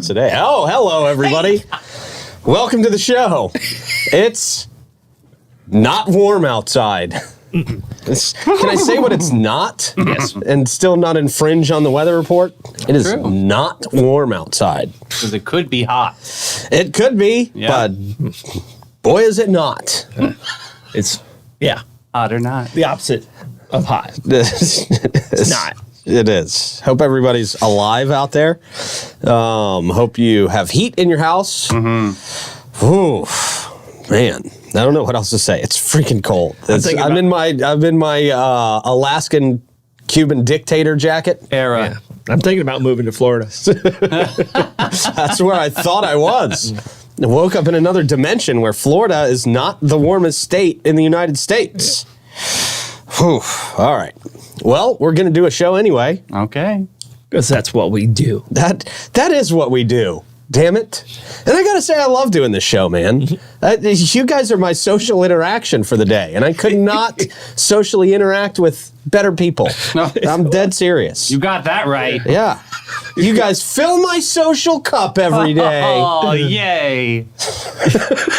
starts today. Oh, hello, everybody. Welcome to the show. It's not warm outside. Can I say what it's not? Yes. And still not infringe on the weather report? It is not warm outside. Because it could be hot. It could be, but boy, is it not. It's, Hot or not. the opposite of hot. It's not. It is. Hope everybody's alive out there. Hope you have heat in your house. Ooh, man. I don't know what else to say. It's freaking cold. I'm in my Alaskan Cuban dictator jacket Era. Yeah. I'm thinking about moving to Florida. That's where I thought I was. I woke up in another dimension where Florida is not the warmest state in the United States. Whew. All right. Well, we're going to do a show anyway. Okay. Because that's what we do. That is what we do. Damn it. And I got to say, I love doing this show, man. You guys are my social interaction for the day, and I could not socially interact with better people. No. I'm dead serious. You got that right. Yeah. You guys fill my social cup every day. Oh, yay.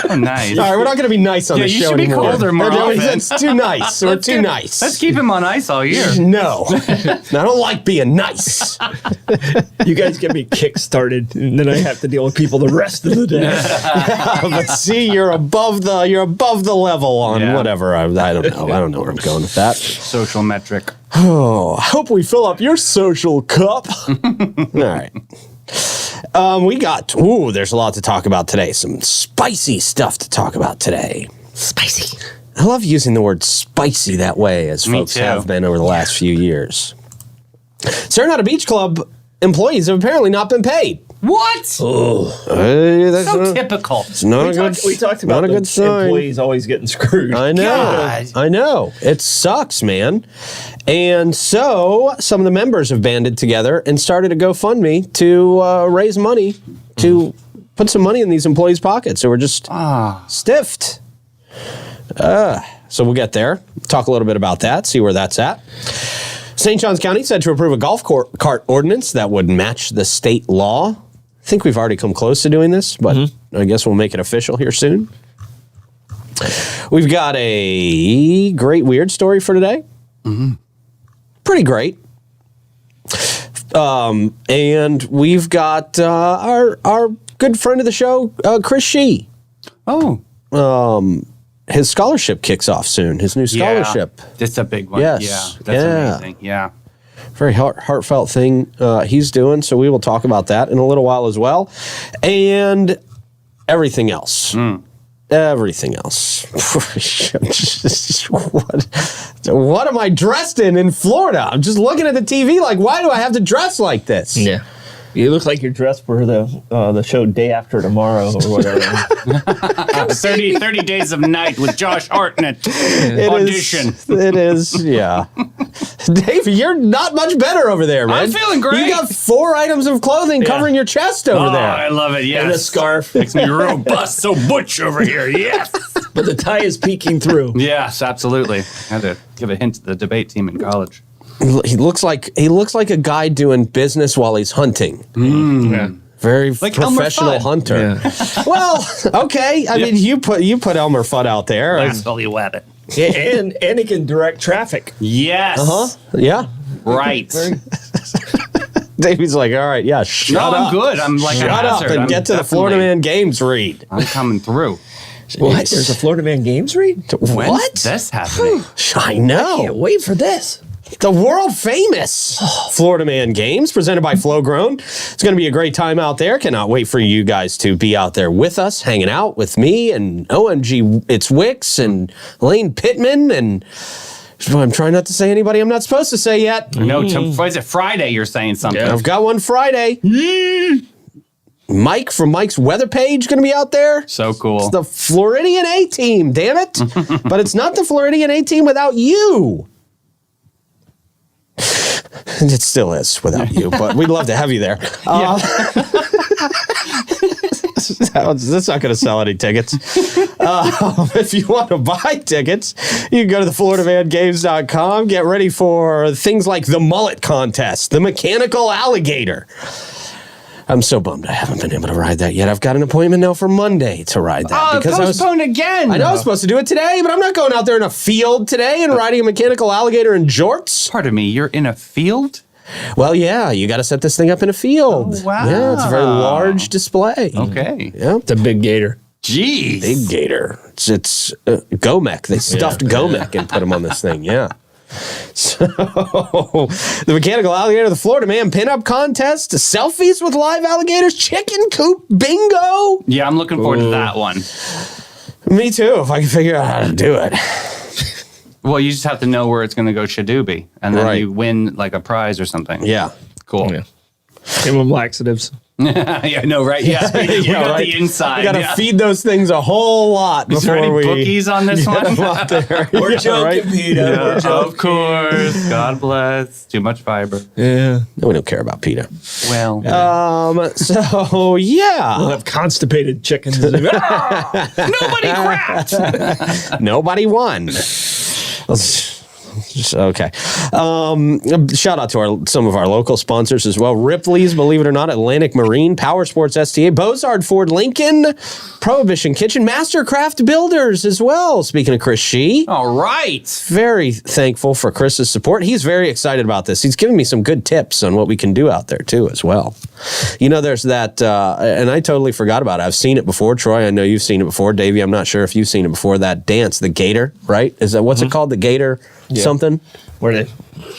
Oh, nice. All right, we're not going to be nice on the you show should be anymore. colder more often. It's too nice. We're too nice. Let's keep him on ice all year. No. I don't like being nice. You guys get me kick-started, and then I have to deal with people the rest of the day. But see, you're above the level on whatever. I don't know. I don't know where I'm going with that. Social metric. Oh, I hope we fill up your social cup. All right. There's a lot to talk about today. Some spicy stuff to talk about today. Spicy. I love using the word spicy that way, as Me folks too. have been over the last few years. Serenata Beach Club employees have apparently not been paid. What? That's So typical. It's not a good. We talked about not a the good sign. employees always getting screwed. I know. God. I know. It sucks, man. And so some of the members have banded together and started a GoFundMe to raise money to put some money in these employees' pockets. So we're just stiffed. So we'll get there. Talk a little bit about that. See where that's at. St. Johns County said to approve a golf cart ordinance that would match the state law. I think we've already come close to doing this, but I guess we'll make it official here soon. We've got a great weird story for today. Pretty great. And we've got our good friend of the show, Chris Shee. Oh. His scholarship kicks off soon. His new scholarship. Yeah, that's a big one. Yes. Yeah. That's amazing. Yeah. Very heartfelt thing he's doing. So we will talk about that in a little while as well. And everything else. Everything else. What am I dressed in Florida? I'm just looking at the TV like, why do I have to dress like this? Yeah. You look like you're dressed for the show Day After Tomorrow or whatever. 30 Days of Night with Josh Hartnett. Audition. It is, yeah. Davey, you're not much better over there, man. I'm feeling great. You got 4 items of clothing covering your chest over there. I love it, yes. And a scarf. Makes me robust, so butch over here, yes. But the tie is peeking through. Yes, absolutely. I had to give a hint to the debate team in college. He looks like a guy doing business while he's hunting. Yeah. Very Like Elmer professional Fudd. hunter. Yeah. Well, okay. I mean, you put Elmer Fudd out there. Rascal, you wabbit. and he can direct traffic. Yes. Yeah. Right. Davey's like, all right, yeah, shut up. I'm good. I'm like a Shut up hazard. and I'm get to the Florida definitely- Man Games read. I'm coming through. What? There's a Florida Man Games read? When's What? this happening? I know. Can't wait for this. The world famous Florida Man Games presented by Flowgrown. It's going to be a great time out there. Cannot wait for you guys to be out there with us, hanging out with me and OMG, it's Wicks and Lane Pittman. And I'm trying not to say anybody I'm not supposed to say yet. No, is it Friday you're saying something? I've got one Friday. Mike from Mike's Weather Page going to be out there. So cool. It's the Floridian A-Team, damn it. But it's not the Floridian A-Team without you. It still is without you, but we'd love to have you there. That's not going to sell any tickets. If you want to buy tickets, you can go to thefloridamangames.com. Get ready for things like the mullet contest, the mechanical alligator. I'm so bummed I haven't been able to ride that yet. I've got an appointment now for Monday to ride that. Because postponed again. I know I was supposed to do it today, but I'm not going out there in a field today and riding a mechanical alligator in jorts. Pardon me, you're in a field? Well, yeah, you got to set this thing up in a field. Oh, wow. Yeah, it's a very large display. Okay. Yeah. It's a big gator. Jeez. Big gator. It's Gomek. They stuffed Gomek and put him on this thing. Yeah. So the mechanical alligator, the Florida Man pinup contest, selfies with live alligators, chicken coop bingo. Yeah, I'm looking forward to that one. Me too, if I can figure out how to do it. Well, you just have to know where it's going to go Shadooby, and then you win like a prize or something. Yeah. Cool. Yeah. Give them laxatives. Yeah, I know, right? Yes, we got the inside. We got to feed those things a whole lot Is there before any we bookies on this one? out there. We're joking, Peter. Yeah, We're joking. of course. God bless. Too much fiber. Yeah. No, we don't care about PETA. Well, So yeah. We'll have constipated chickens. nobody cracked. Nobody won. Okay. Shout out to some of our local sponsors as well. Ripley's, believe it or not, Atlantic Marine, Power Sports STA, Bozard Ford Lincoln, Prohibition Kitchen, Mastercraft Builders as well. Speaking of Chris Shee. All right. Very thankful for Chris's support. He's very excited about this. He's giving me some good tips on what we can do out there too as well. You know, there's that, and I totally forgot about it. I've seen it before. Troy, I know you've seen it before. Davey, I'm not sure if you've seen it before. That dance, the gator, right? Is that, what's it called? The gator something? Where they?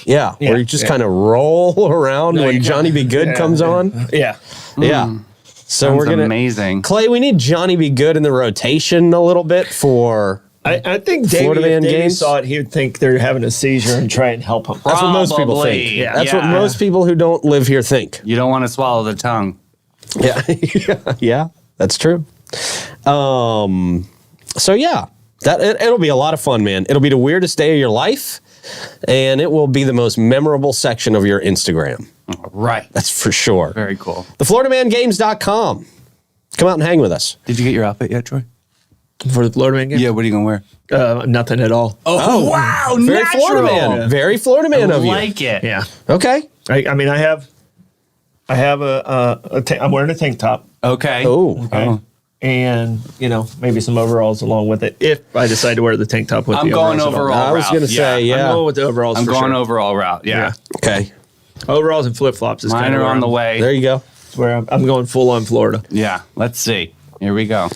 Yeah, where you just kind of roll around when Johnny Be Good comes on. Yeah. Yeah. So Sounds we're gonna amazing. Clay, we need Johnny Be Good in the rotation a little bit for. I think Florida Davey, Man if Davey games? saw it, he would think they're having a seizure and try and help him. That's what most people Probably. think. Yeah. That's what most people who don't live here think. You don't want to swallow the tongue. Yeah, yeah, that's true. So yeah, it'll be a lot of fun, man. It'll be the weirdest day of your life, and it will be the most memorable section of your Instagram. Right. That's for sure. Very cool. TheFloridaManGames.com. Come out and hang with us. Did you get your outfit yet, Troy? For the Florida Man game? Yeah, what are you going to wear? Nothing at all. Oh, wow. Very natural. Florida man. Yeah. Very Florida man I of you. like it. Yeah. Okay. I mean, I have I'm wearing a tank top. Okay. Oh. Okay. And, maybe some overalls along with it if I decide to wear the tank top with I'm the going overalls. overall. I was going to say, I'm yeah. going with the overalls I'm for going sure. overall route. Yeah. Okay. Overalls and flip-flops is Mine kind of are on the way. There you go. where I'm going full on Florida. Yeah. Let's see. Here we go.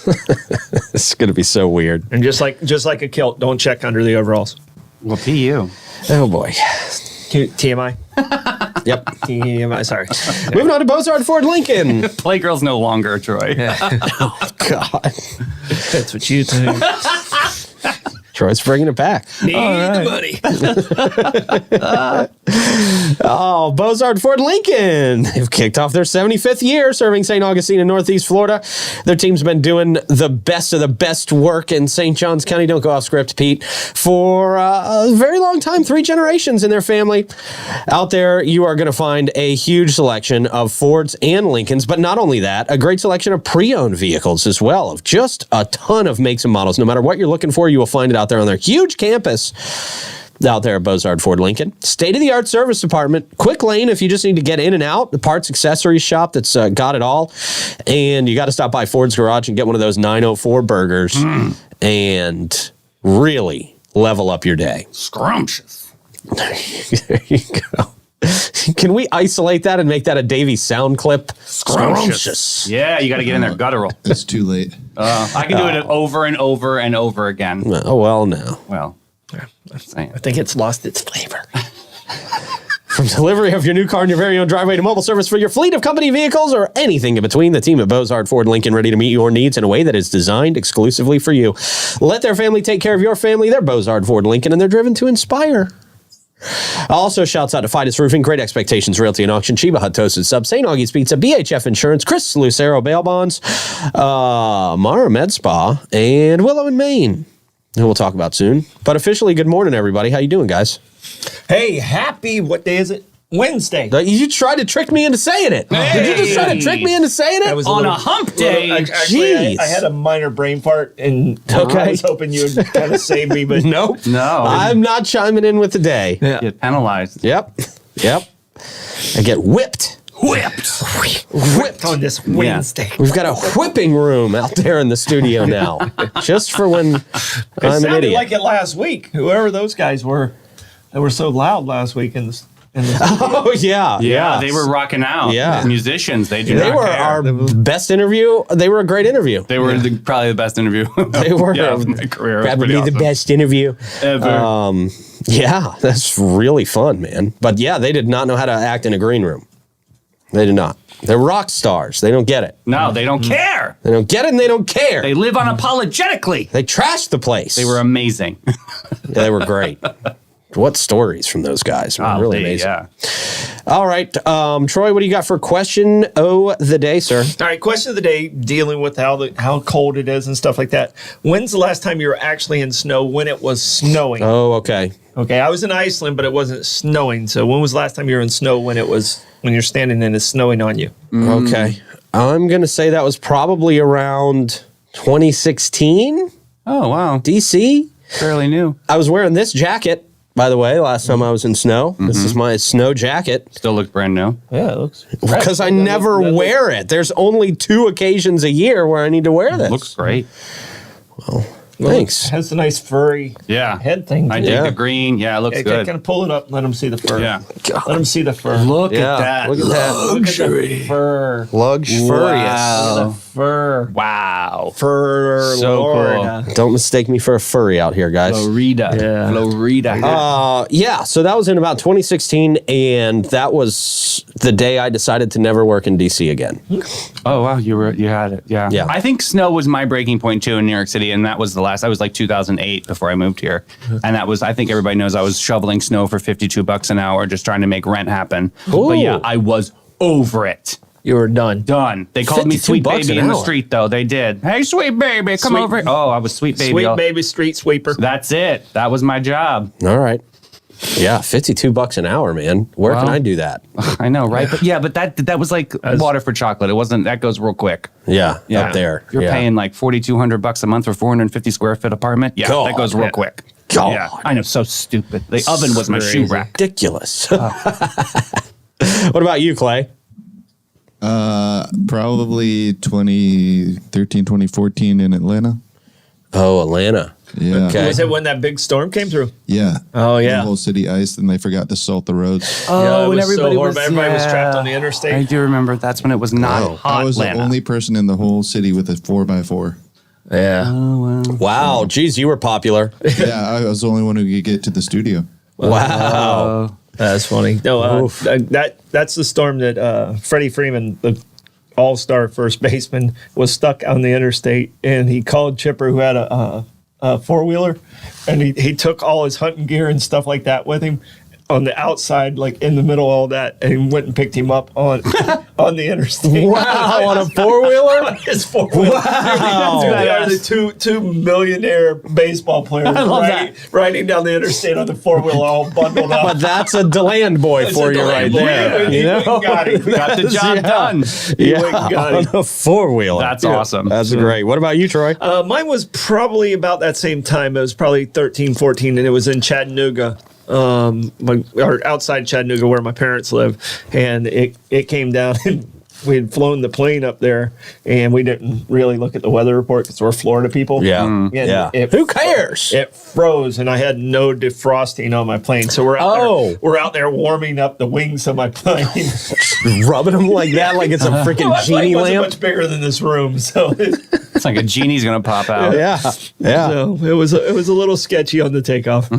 This is going to be so weird. And just like a kilt, don't check under the overalls. Well, PU. Oh, boy. TMI? Yep. TMI, sorry. Moving on to Bozard Ford Lincoln. Playgirl's no longer, Troy. God. That's what you think. Troy's bringing it back. Need the money. Oh, Bozard Ford Lincoln. They've kicked off their 75th year serving St. Augustine in Northeast Florida. Their team's been doing the best of the best work in St. Johns County. Don't go off script, Pete. For a very long time, 3 generations in their family. Out there, you are going to find a huge selection of Fords and Lincolns, but not only that, a great selection of pre-owned vehicles as well, of just a ton of makes and models. No matter what you're looking for, you will find it out there on their huge campus out there at Bozard Ford Lincoln. State-of-the-art service department, quick lane if you just need to get in and out, the parts accessories shop that's got it all, and you got to stop by Ford's Garage and get one of those 904 burgers and really level up your day. Scrumptious. There you go. Can we isolate that and make that a Davey sound clip? Scrumptious. Yeah, you got to get in there guttural. It's too late. I can do it over and over and over again. Oh, well, no. Well, saying. I think it's lost its flavor. From delivery of your new car in your very own driveway to mobile service for your fleet of company vehicles or anything in between, the team at Bozard Ford Lincoln ready to meet your needs in a way that is designed exclusively for you. Let their family take care of your family. They're Bozard Ford Lincoln, and they're driven to inspire. Also, shouts out to Fidus Roofing, Great Expectations, Realty and Auction, Cheba Hut Toasted Sub, St. Augie's Pizza, BHF Insurance, Chris Lucero Bail Bonds, Amara Med Spa, and Willow Mane, who we'll talk about soon. But officially, good morning, everybody. How you doing, guys? Hey, happy, what day is it? Wednesday. You tried to trick me into saying it. Did you just try to trick me into saying it? That was On a hump day. Actually, Jeez. I had a minor brain fart, and I was hoping you would kind of save me, but Nope. No. I'm not chiming in with the day. Yeah. Get penalized. Yep. I get whipped. Whipped on this Wednesday. We've got a whipping room out there in the studio now, just for when I'm an Sounded idiot. like it last week. Whoever those guys were, they were so loud last week in the Oh yeah, Yeah, they were rocking out. Yeah. Musicians, they do They not were care. our best interview. They were a great interview. They were probably the best interview They were of my career. It was probably pretty the awesome. best interview Ever. Yeah, that's really fun, man. But yeah, they did not know how to act in a green room. They did not. They're rock stars. They don't get it. No, they don't care. They don't get it, and they don't care. They live unapologetically. They trashed the place. They were amazing. Yeah, they were great. What stories from those guys? Really amazing. Yeah. All right, Troy, what do you got for question of the day, sir? All right, question of the day, dealing with how cold it is and stuff like that. When's the last time you were actually in snow when it was snowing? Oh, okay. Okay, I was in Iceland, but it wasn't snowing. So when was the last time you were in snow when you're standing and it's snowing on you? Okay. I'm going to say that was probably around 2016, Oh, wow. DC. Fairly new. I was wearing this jacket, by the way, last time I was in snow. This is my snow jacket. Still looks brand new. Yeah, it looks Because I never wear it. There's only 2 occasions a year where I need to wear this. Looks great. Thanks. It has a nice furry Yeah. head thing. I too. dig Yeah. the green. Yeah, it looks Okay, good. kind of pull it up and let them see the fur. Yeah. Let them see the fur. Look Yeah, at that. look at that. Look at the fur. Luxurious. Wow. Fur. Wow. Fur. So Lord. cool. Don't mistake me for a furry out here, guys. Florida. Yeah. Florida. Yeah, so that was in about 2016, and that was the day I decided to never work in DC again. Oh wow, you had it. Yeah. Yeah. I think snow was my breaking point too in New York City, and that was the last. I was like 2008 before I moved here, and that was. I think everybody knows I was shoveling snow for $52 an hour, just trying to make rent happen. But yeah, Ooh. I was over it. You were done. Done. They called me 52 sweet bucks baby an in the hour. street though. They did. Hey, sweet baby, come Sweet- over. Here. Oh, I was sweet baby. Sweet baby street sweeper. That's it. That was my job. All right. Yeah, $52 an hour, man. Where can Wow. I do that? I know, right? But yeah, but that was like water for chocolate. It wasn't. That goes real quick. Yeah, Yeah. up there. You're Yeah. paying like $4,200 a month for 450 square foot apartment. Yeah, God. that goes real Yeah. quick. God. Yeah, I know, so stupid. The oven was my shoe Crazy. rack. Ridiculous. What about you, Clay? Probably 2013, 2014 in Atlanta. Oh, Atlanta. Yeah. Okay. Was it when that big storm came through? Yeah. Oh, yeah. The whole city iced and they forgot to salt the roads. Yeah, it when was so everybody horrible. Everybody was trapped on the I interstate. do remember that's when it was not Wow. hot I was Atlanta. the only person in the whole city with a 4x4. Yeah. Wow. Geez, you were popular. Yeah, I was the only one who could get to the studio. Wow. That's funny. No, that's the storm that Freddie Freeman, the all-star first baseman, was stuck on the interstate, and he called Chipper, who had a four-wheeler, and he took all his hunting gear and stuff like that with him on the outside, like in the middle of all that, and he went and picked him up on the interstate. Wow, on a four-wheeler? His four-wheeler. Wow. They are the two millionaire baseball players riding down the interstate on the four-wheeler, all bundled up. But that's a DeLand boy That's for a you right DeLand boy. there. He You went know? and got him. Got the job Yeah. done. Yeah, went and got on him. a four-wheeler. That's awesome. That's great. What about you, Troy? Mine was probably about that same time. It was probably 13, 14, and it was in Chattanooga, or outside Chattanooga where my parents live. And it came down, and we had flown the plane up there, and we didn't really look at the weather report because we're Florida people. Yeah. And Yeah. it Who cares? It froze, and I had no defrosting on my plane. So we're out there warming up the wings of my plane. Rubbing them like that, like it's a freaking My plane genie wasn't lamp. much bigger than this room, so It's like a genie's gonna pop out. Yeah. Yeah. so it was a little sketchy on the takeoff.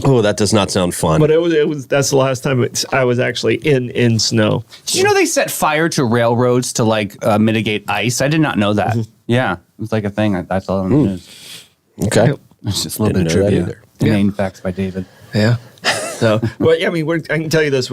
Oh, that does not sound fun. But it was that's the last time I was actually in snow. Did you know they set fire to railroads to like mitigate ice? I did not know that. Yeah, it was like a thing. I saw it on the news. Okay. It's just a little Didn't bit of know that trivia. either. Inane facts by David. Yeah. So, well, yeah, I mean, I can tell you this: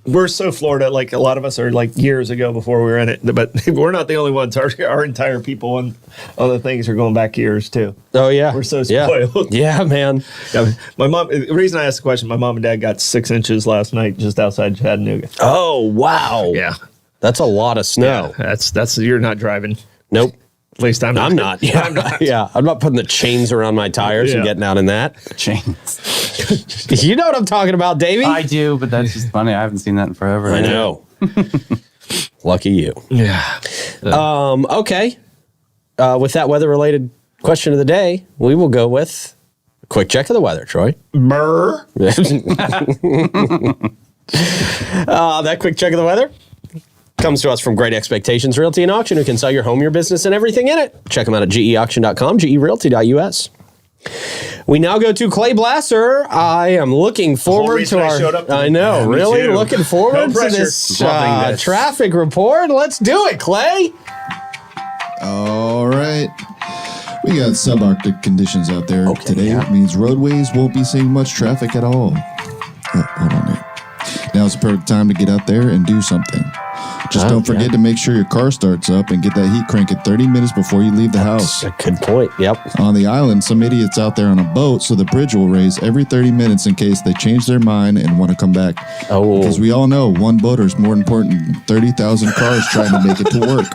we're so Florida. Like a lot of us are like years ago before we were in it, but we're not the only ones. Our entire people on the things are going back years too. Oh, yeah. We're so Yeah. spoiled. Yeah, man. Yeah, my mom. The reason I asked the question: my mom and dad got 6 inches last night just outside Chattanooga. Oh, wow. Yeah. That's a lot of snow. That's you're not driving. Nope. At least I'm not. Yeah, I'm not. yeah. I'm not putting the chains around my tires and Yeah. getting out in that. Chains. You know what I'm talking about, Davey? I do, but that's just funny. I haven't seen that in forever. I know. Lucky you. Yeah. Okay. With that weather-related question of the day, we will go with a quick check of the weather, Troy. Brr. That quick check of the weather comes to us from Great Expectations Realty and Auction, who can sell your home, your business, and everything in it. Check them out at geauction.com, gerealty.us. We now go to Clay Blasser. I am looking forward reason to I our. showed up I know, today. Me really too. looking forward No to pressure. this, Loving this. traffic report. Let's do it, Clay. All right. We got subarctic conditions out there today. yeah. It means roadways won't be seeing much traffic at all. Hold on there. Now's the perfect time to get out there and do something. Just don't forget to make sure your car starts up and get that heat cranking 30 minutes before you leave the house. A good point. Yep. On the island, some idiot's out there on a boat, so the bridge will raise every 30 minutes in case they change their mind and want to come back. Oh. Because we all know one boater is more important than 30,000 cars trying to make it to work.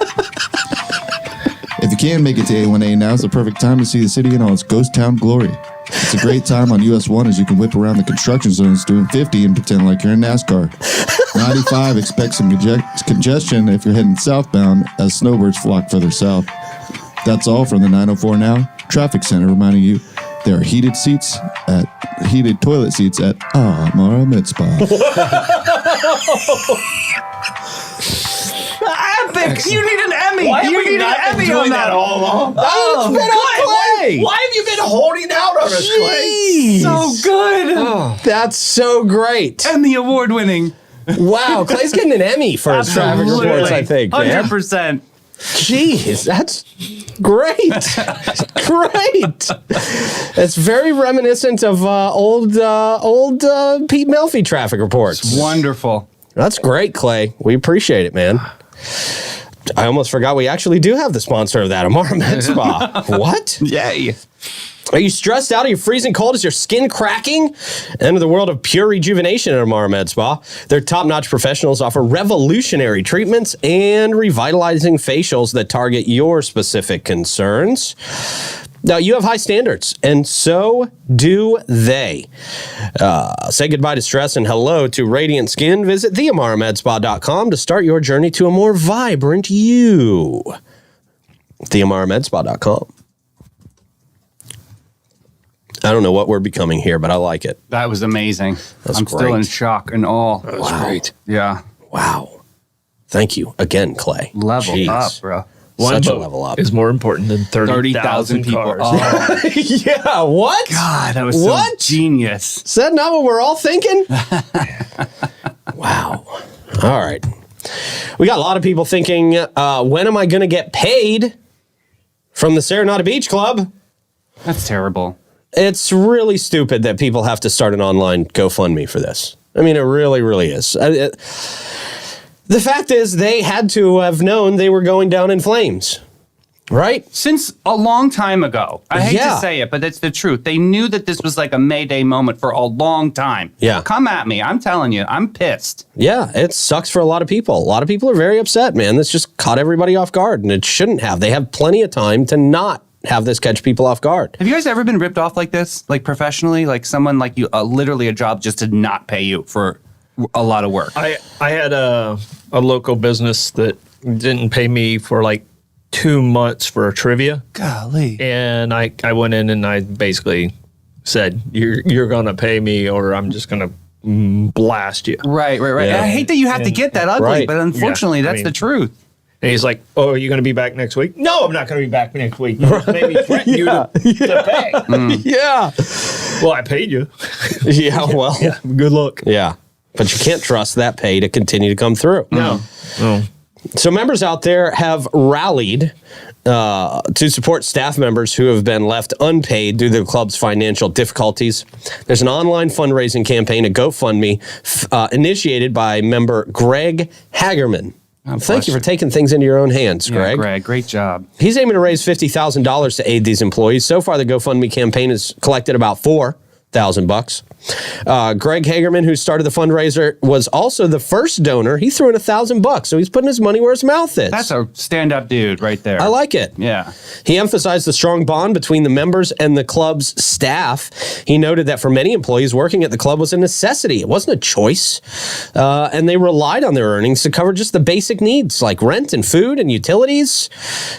If you can make it to A1A, now's the perfect time to see the city in all its ghost town glory. It's a great time on US 1 as you can whip around the construction zones doing 50 and pretend like you're in NASCAR. 95, expect some congestion if you're heading southbound as snowbirds flock further south. That's all from the 904 Now Traffic Center, reminding you there are heated toilet seats at Amara Med Spa. Epic! You need an Emmy! Why have You we need not an been Emmy doing on that that! all along? Oh, it's been on Clay. Why have you been holding out on us, Clay? So good! That's so great. Emmy award winning. Wow, Clay's getting an Emmy for his traffic reports, I think. Man. 100%. Jeez, that's great. Great. It's very reminiscent of old Pete Melfi traffic reports. Wonderful. That's great, Clay. We appreciate it, man. I almost forgot we actually do have the sponsor of that, Amara Med Spa. What? Yay. Are you stressed out? Are you freezing cold? Is your skin cracking? Enter the world of pure rejuvenation at Amara Med Spa. Their top-notch professionals offer revolutionary treatments and revitalizing facials that target your specific concerns. Now, you have high standards, and so do they. Say goodbye to stress and hello to radiant skin. Visit theamaramedspa.com to start your journey to a more vibrant you. Theamaramedspa.com. I don't know what we're becoming here, but I like it. That was amazing. I'm still great. in shock and awe. That was great. Yeah. Wow. Thank you again, Clay. Level Jeez. up, bro. Such a boat level up. is more important than 30,000 30,000 people. cars. Oh, Yeah, what? God, that was What? so genius. Is that not what we're all thinking? Wow. All right. We got a lot of people thinking, when am I going to get paid from the Serenata Beach Club? That's terrible. It's really stupid that people have to start an online GoFundMe for this. I mean, it really, really is. The fact is, they had to have known they were going down in flames, right? Since a long time ago. I hate Yeah. to say it, but it's the truth. They knew that this was like a Mayday moment for a long time. Yeah. Come at me. I'm telling you, I'm pissed. Yeah, it sucks for a lot of people. A lot of people are very upset, man. This just caught everybody off guard, and it shouldn't have. They have plenty of time to not have this catch people off guard. Have you guys ever been ripped off like this? Like professionally? Like someone like you, literally a job just to not pay you for a lot of work? I had a local business that didn't pay me for like 2 months for a trivia. Golly. And I went in and I basically said, you're going to pay me or I'm just going to blast you. Right. Yeah. I hate that you have to get that ugly, Right. but unfortunately, Yeah, I that's mean- the truth. And he's like, oh, are you going to be back next week? No, I'm not going to be back next week. You maybe threaten you to pay. Yeah. Well, I paid you. Yeah, well, Yeah, good luck. yeah. But you can't trust that pay to continue to come through. No. So members out there have rallied to support staff members who have been left unpaid due to the club's financial difficulties. There's an online fundraising campaign, a GoFundMe, initiated by member Greg Hagerman. Thank you for taking things into your own hands, Greg. Yeah, Greg, great job. He's aiming to raise $50,000 to aid these employees. So far, the GoFundMe campaign has collected about $4 $1,000. Greg Hagerman, who started the fundraiser, was also the first donor. He threw in $1,000, so he's putting his money where his mouth is. That's a stand-up dude right there. I like it. Yeah. He emphasized the strong bond between the members and the club's staff. He noted that for many employees, working at the club was a necessity. It wasn't a choice. And they relied on their earnings to cover just the basic needs like rent and food and utilities,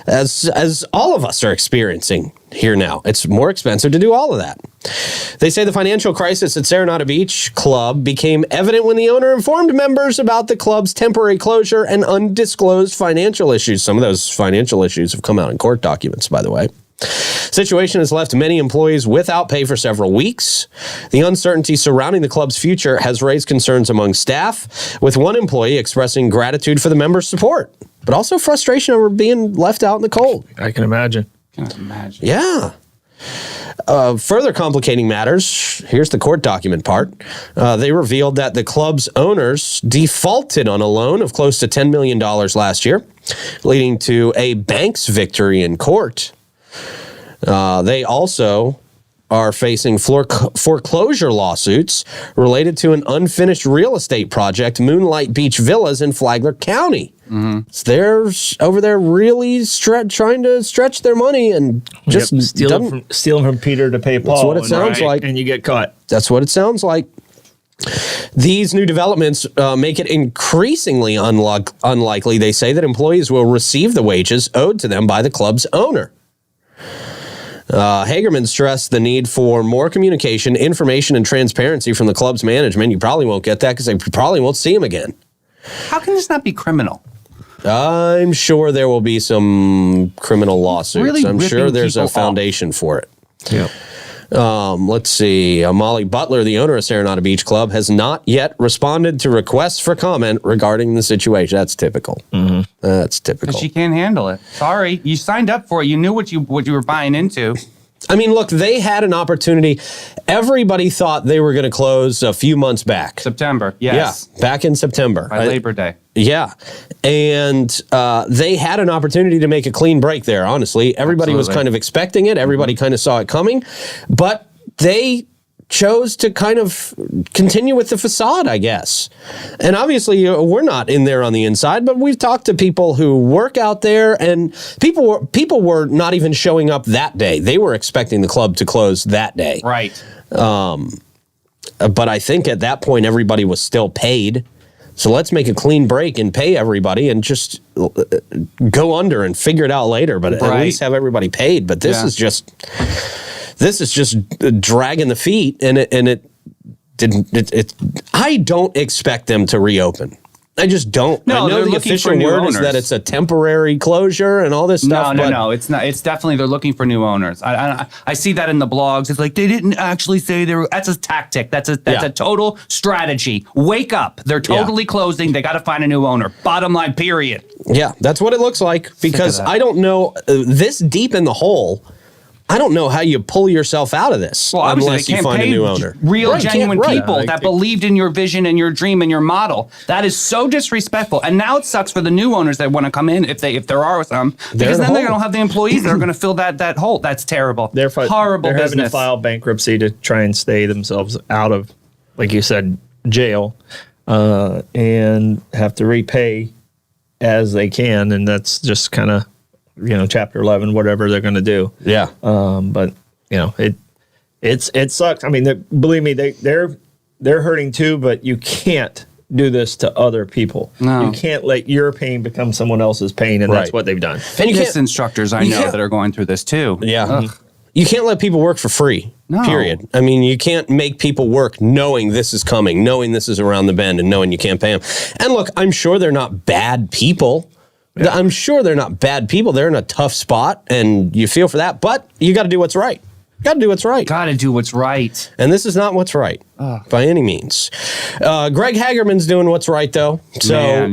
as all of us are experiencing here now. It's more expensive to do all of that. They say the financial crisis at Serenata Beach Club became evident when the owner informed members about the club's temporary closure and undisclosed financial issues. Some of those financial issues have come out in court documents, by the way. Situation has left many employees without pay for several weeks. The uncertainty surrounding the club's future has raised concerns among staff, with one employee expressing gratitude for the members' support, but also frustration over being left out in the cold. I can imagine. Yeah. Further complicating matters, here's the court document part. They revealed that the club's owners defaulted on a loan of close to $10 million last year, leading to a bank's victory in court. They also are facing foreclosure lawsuits related to an unfinished real estate project, Moonlight Beach Villas in Flagler County. Mm-hmm. So they're over there really trying to stretch their money and just stealing from Peter to pay Paul. That's what it sounds like. And you get caught. That's what it sounds like. These new developments make it increasingly unlikely, they say, that employees will receive the wages owed to them by the club's owner. Hagerman stressed the need for more communication, information, and transparency from the club's management. You probably won't get that because they probably won't see him again. How can this not be criminal? I'm sure there will be some criminal lawsuits. Really I'm sure there's a foundation for it. Yeah. Let's see. Molly Butler, the owner of Serenata Beach Club, has not yet responded to requests for comment regarding the situation. That's typical. Mm-hmm. That's typical. She can't handle it. Sorry, you signed up for it. You knew what you were buying into. I mean, look, they had an opportunity. Everybody thought they were going to close a few months back. September, yes. Yeah, back in September. By Labor Day. Yeah. And they had an opportunity to make a clean break there, honestly. Everybody was kind of expecting it. Everybody kind of saw it coming. But they chose to kind of continue with the facade, I guess. And obviously, we're not in there on the inside, but we've talked to people who work out there, and people were not even showing up that day. They were expecting the club to close that day. Right. But I think at that point, everybody was still paid. So let's make a clean break and pay everybody and just go under and figure it out later. But at least have everybody paid. But this is just dragging the feet, and it didn't. I don't expect them to reopen. I just don't. No, I know the official word is that it's a temporary closure and all this stuff. No, it's not. It's definitely they're looking for new owners. I see that in the blogs. It's like they didn't actually say they were. That's a tactic. That's a total strategy. Wake up! They're totally closing. They got to find a new owner. Bottom line. Period. Yeah, that's what it looks like. Because I don't know this deep in the hole. I don't know how you pull yourself out of this unless you find a new owner. Real, genuine people that believed in your vision and your dream and your model. That is so disrespectful. And now it sucks for the new owners that want to come in, if there are some, because then they don't have the employees that are going to fill that hole. That's terrible. Horrible business. Having to file bankruptcy to try and stay themselves out of, like you said, jail, and have to repay as they can, and that's just kind of, Chapter 11, whatever they're going to do. Yeah. But it sucks. I mean, believe me, they're hurting too. But you can't do this to other people. No. You can't let your pain become someone else's pain, and that's what they've done. Fitness instructors I know that are going through this too. Yeah. Ugh. You can't let people work for free. No. Period. I mean, you can't make people work knowing this is coming, knowing this is around the bend, and knowing you can't pay them. And look, I'm sure they're not bad people. Yeah. I'm sure they're not bad people. They're in a tough spot, and you feel for that. But you got to do what's right. Got to do what's right. Got to do what's right. And this is not what's right by any means. Greg Hagerman's doing what's right, though. So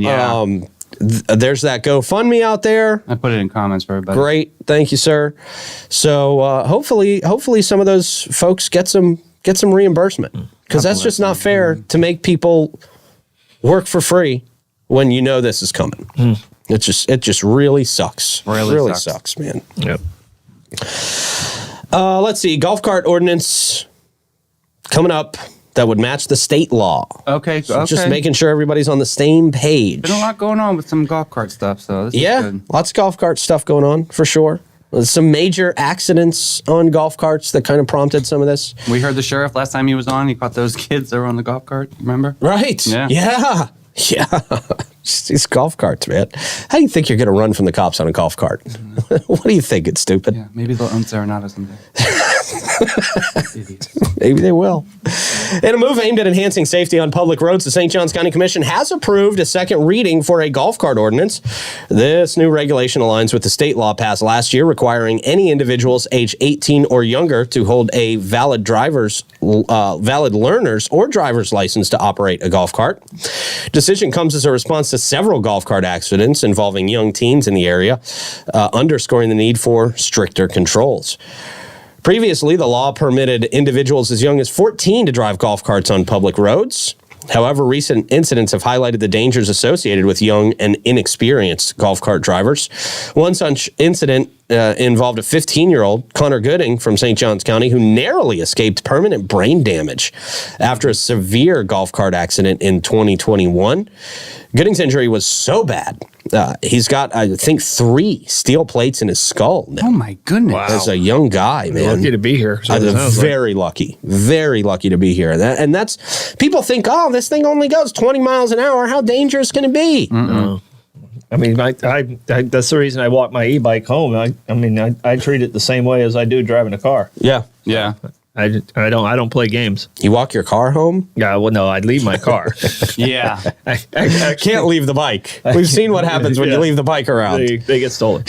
there's that GoFundMe out there. I put it in comments for everybody. Great. Thank you, sir. So hopefully some of those folks get some reimbursement, because that's just not fair to make people work for free when you know this is coming. It just really sucks. Really sucks, man. Yep. Let's see. Golf Cart Ordinance coming up that would match the state law. Okay. So just making sure everybody's on the same page. Been a lot going on with some golf cart stuff, so this is good. Lots of golf cart stuff going on for sure. There's some major accidents on golf carts that kind of prompted some of this. We heard the sheriff last time he was on. He caught those kids that were on the golf cart. Remember? Right. Yeah. Yeah. These golf carts, man. How do you think you're going to run from the cops on a golf cart? What do you think? It's stupid. Yeah. Maybe they'll own Serenata someday. Maybe they will. In a move aimed at enhancing safety on public roads, the St. Johns County Commission has approved a second reading for a golf cart ordinance. This new regulation aligns with the state law passed last year requiring any individuals age 18 or younger to hold a valid learner's or driver's license to operate a golf cart. Decision comes as a response to several golf cart accidents involving young teens in the area, underscoring the need for stricter controls. Previously, the law permitted individuals as young as 14 to drive golf carts on public roads. However, recent incidents have highlighted the dangers associated with young and inexperienced golf cart drivers. One such incident involved a 15-year-old, Connor Gooding, from St. Johns County, who narrowly escaped permanent brain damage after a severe golf cart accident in 2021. Gooding's injury was so bad, he's got, I think, 3 steel plates in his skull now. Oh, my goodness. Wow. As a young guy, man. Lucky to be here. So Very lucky to be here. And that's, people think, oh, this thing only goes 20 miles an hour. How dangerous can it be? No. I mean, I that's the reason I walk my e-bike home. I treat it the same way as I do driving a car. Yeah. Yeah. I don't play games. You walk your car home? Yeah, well, no, I'd leave my car. Yeah. I Can't leave the bike. We've seen what happens when you leave the bike around. They get stolen.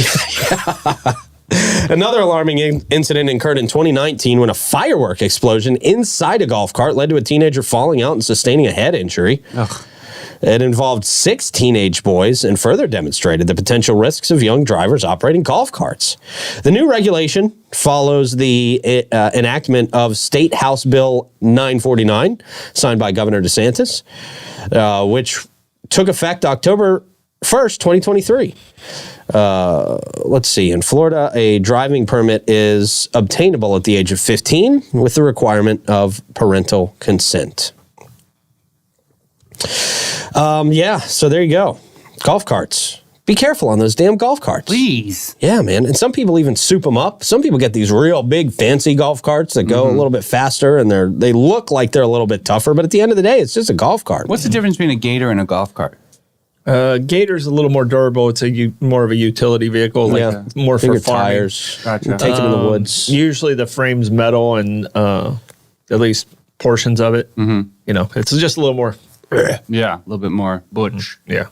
Another alarming incident occurred in 2019 when a firework explosion inside a golf cart led to a teenager falling out and sustaining a head injury. Ugh. It involved 6 teenage boys and further demonstrated the potential risks of young drivers operating golf carts. The new regulation follows the enactment of State House Bill 949, signed by Governor DeSantis, which took effect October 1st, 2023. Let's see. In Florida, a driving permit is obtainable at the age of 15 with the requirement of parental consent. So there you go. Golf carts. Be careful on those damn golf carts. Please. Yeah, man. And some people even soup them up. Some people get these real big fancy golf carts that go a little bit faster and they look like they're a little bit tougher, but at the end of the day, it's just a golf cart. What's the difference between a Gator and a golf cart? Gator's a little more durable. It's more of a utility vehicle, more for bigger farming. tires. Gotcha. Take it in the woods. Usually the frame's metal and at least portions of it. Mm-hmm. You know, it's just a little more. Yeah, a little bit more butch. Yeah.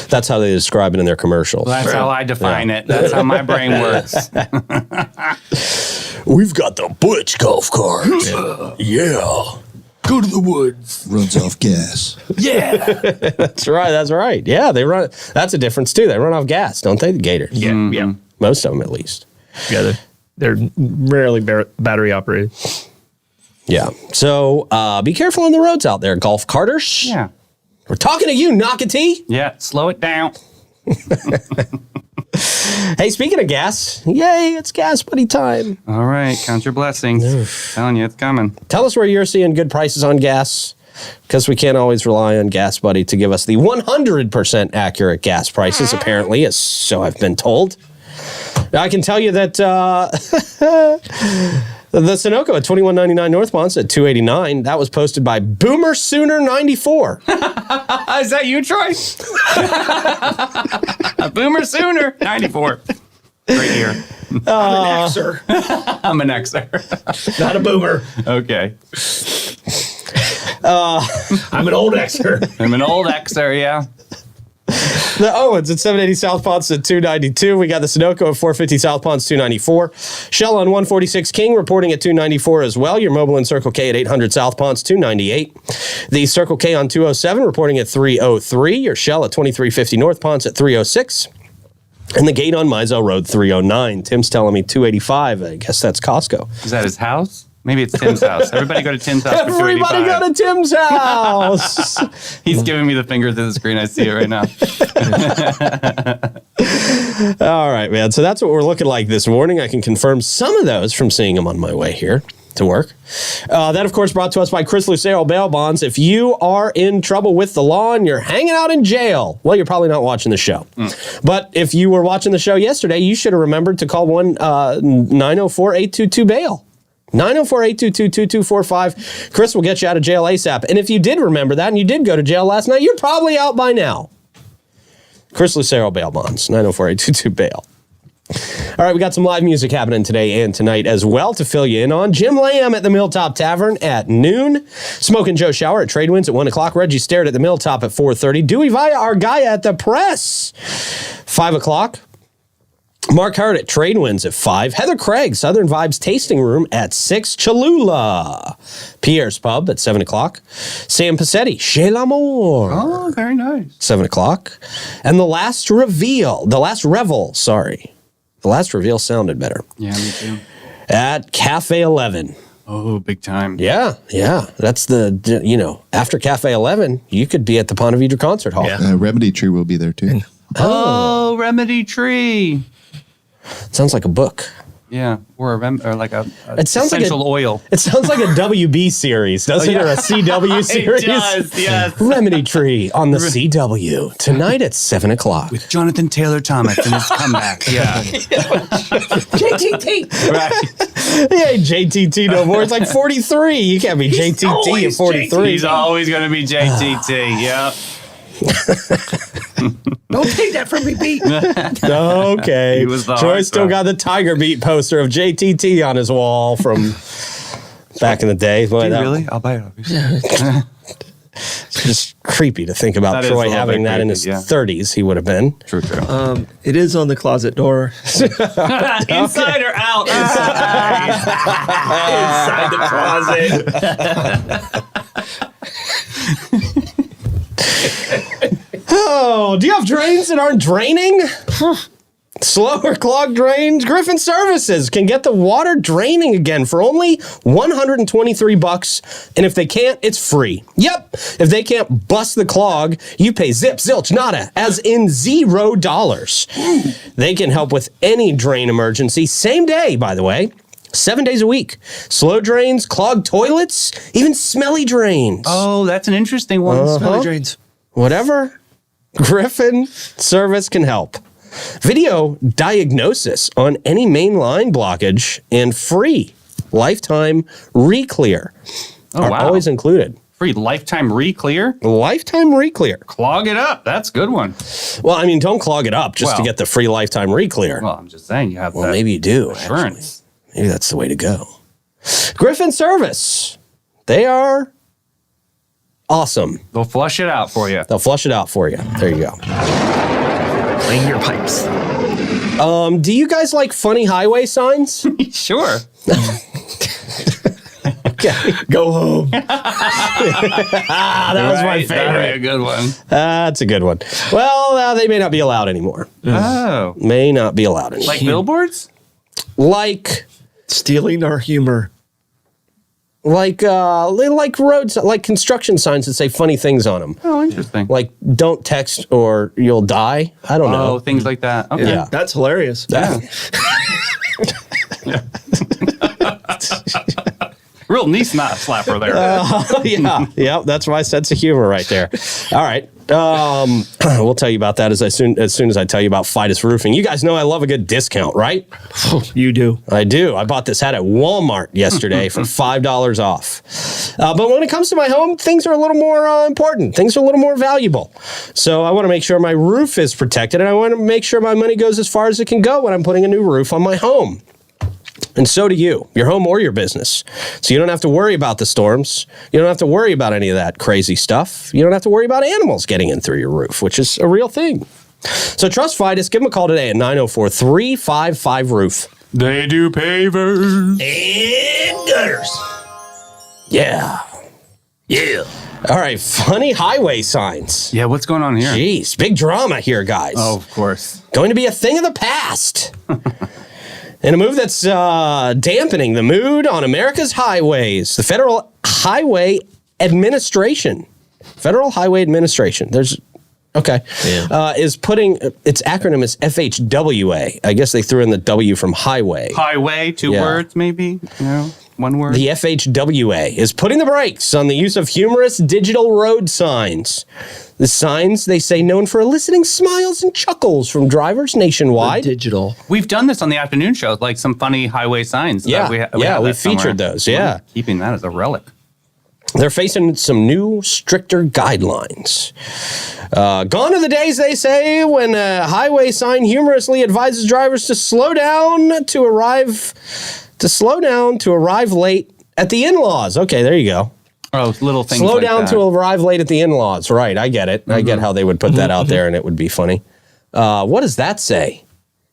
That's how they describe it in their commercials. That's how I define it. That's how my brain works. We've got the butch golf cart. Yeah. Go to the woods. Runs off gas. Yeah. That's right. Yeah, they run. That's a difference too. They run off gas, don't they? The Gators. Yeah. Mm-hmm. Yeah. Most of them, at least. Yeah. They're rarely battery operated. Yeah. So be careful on the roads out there, golf carters. Yeah. We're talking to you, Knockatee. Yeah. Slow it down. Hey, speaking of gas, yay, it's gas buddy time. All right. Count your blessings. Telling you, it's coming. Tell us where you're seeing good prices on gas, because we can't always rely on Gas Buddy to give us the 100% accurate gas prices, apparently, as so I've been told. I can tell you that the Sunoco at $21.99 North Ponce at $2.89. That was posted by Boomer Sooner 94. Is that you, Troy? Boomer Sooner 94. Great year. I'm an Xer, I'm an Xer. not a boomer. Okay. I'm an old Xer. I'm an old Xer, yeah. The Owens at 780 South Ponce at $2.92. We got the Sunoco at 450 South Ponce, $2.94. Shell on 146 King reporting at $2.94 as well. Your Mobile and Circle K at 800 South Ponce, $2.98. The Circle K on 207 reporting at $3.03. Your Shell at 2350 North Ponce at $3.06. And the Gate on Mizell Road, $3.09. Tim's telling me $2.85. I guess that's Costco. Is that his house? Maybe it's Tim's house. Everybody go to Tim's house for $2.85. Everybody go to Tim's house. He's giving me the finger through the screen. I see it right now. All right, man. So that's what we're looking like this morning. I can confirm some of those from seeing them on my way here. to work. That, of course, brought to us by Chris Lucero Bail Bonds. If you are in trouble with the law and you're hanging out in jail, well, you're probably not watching the show. But if you were watching the show yesterday, you should have remembered to call 904-822-BAIL. 904-822-2245. Chris will get you out of jail ASAP. And if you did remember that and you did go to jail last night, you're probably out by now. Chris Lucero Bail Bonds, 904-822-BAIL. All right, we got some live music happening today and tonight as well to fill you in on. Jim Lamb at the Milltop Tavern at noon. Smokin' Joe Shower at Tradewinds at 1 o'clock. Reggie Starrett at the Milltop at 4:30. Dewey Via, our guy at the Press, 5 o'clock. Mark Hart at Tradewinds at 5. Heather Craig, Southern Vibes Tasting Room at 6. Cholula, Pierre's Pub at 7 o'clock. Sam Passetti, Chez L'Amour. Oh, very nice. 7 o'clock. And the last reveal sounded better. Yeah, me too. At Cafe 11. Oh, big time. Yeah. That's after Cafe 11, you could be at the Ponte Vedra Concert Hall. Yeah. Remedy Tree will be there too. Oh, Remedy Tree. Sounds like a book. Yeah, or like a It sounds like essential oil. It sounds like a WB series, doesn't it? Or a CW series? It does, yes. Remedy Tree on the CW tonight at 7 o'clock. With Jonathan Taylor Thomas and his comeback. Yeah. JTT. Right. He ain't JTT no more. It's like 43. You can't be JTT at 43. He's always going to be JTT. Yep. Don't take that from me, Pete. Okay. He was the Troy hard still guy. got the Tiger Beat poster of JTT on his wall from back in the day. Boy, Really? I'll buy it. It's just creepy to think about That is a Troy little having bit that in creepy, his yeah. 30s. He would have been. True. It is on the closet door. Inside or out? Inside the closet. Oh, do you have drains that aren't draining? Slow or clogged drains? Griffin Services can get the water draining again for only $123. And if they can't, it's free. Yep. If they can't bust the clog, you pay zip, zilch, nada, as in $0. They can help with any drain emergency, same day, by the way. 7 days a week. Slow drains, clogged toilets, even smelly drains. Oh, that's an interesting one. Smelly drains. Whatever. Griffin Service can help. Video diagnosis on any main line blockage and free lifetime re-clear are always included. Free lifetime re-clear? Lifetime re-clear. Clog it up. That's a good one. Well, I mean, don't clog it up just to Well. get the free lifetime re-clear. Well, I'm just saying you have Well, that maybe you do. assurance. Maybe that's the way to go. Griffin Service. They are awesome. They'll flush it out for you. They'll flush it out for you. There you go. Clean your pipes. Do you guys like funny highway signs? Sure. Okay. Go home. That was my Right, that'd be a favorite. good one. That's a good one. Well, they may not be allowed anymore. Oh. May not be allowed anymore. Like billboards? Like Stealing our humor. like roads, like construction signs that say funny things on them. Oh, interesting. Like don't text or you'll die. I don't know. Oh, things like that. Okay. Yeah. That's hilarious. Real knee slapper there. Yeah, that's my sense of humor right there. All right. We'll tell you about that as soon as I tell you about Fidus Roofing. You guys know I love a good discount, right? You do. I do. I bought this hat at Walmart yesterday for $5 off. But when it comes to my home, things are a little more important. Things are a little more valuable. So I want to make sure my roof is protected, and I want to make sure my money goes as far as it can go when I'm putting a new roof on my home. And so do you, your home or your business. So you don't have to worry about the storms. You don't have to worry about any of that crazy stuff. You don't have to worry about animals getting in through your roof, which is a real thing. So trust Fidus. Give them a call today at 904-355-ROOF. They do pavers. And gutters. Yeah. All right, funny highway signs. Yeah, what's going on here? Jeez, big drama here, guys. Oh, of course. Going to be a thing of the past. In a move that's dampening the mood on America's highways, the Federal Highway Administration, is putting, its acronym is FHWA. I guess they threw in the W from highway. Highway, two Yeah. words maybe, you know? One word. The FHWA is putting the brakes on the use of humorous digital road signs. The signs, they say, known for eliciting smiles and chuckles from drivers nationwide. Digital. We've done this on the afternoon show, like some funny highway signs. Yeah, we featured somewhere. those, yeah. We're keeping that as a relic. They're facing some new, stricter guidelines. Gone are the days, they say, when a highway sign humorously advises drivers to slow down to arrive late at the in-laws. Okay, there you go. Oh, little things Slow like down that. to arrive late at the in-laws. Right, I get it. I get how they would put that out there, and it would be funny. What does that say?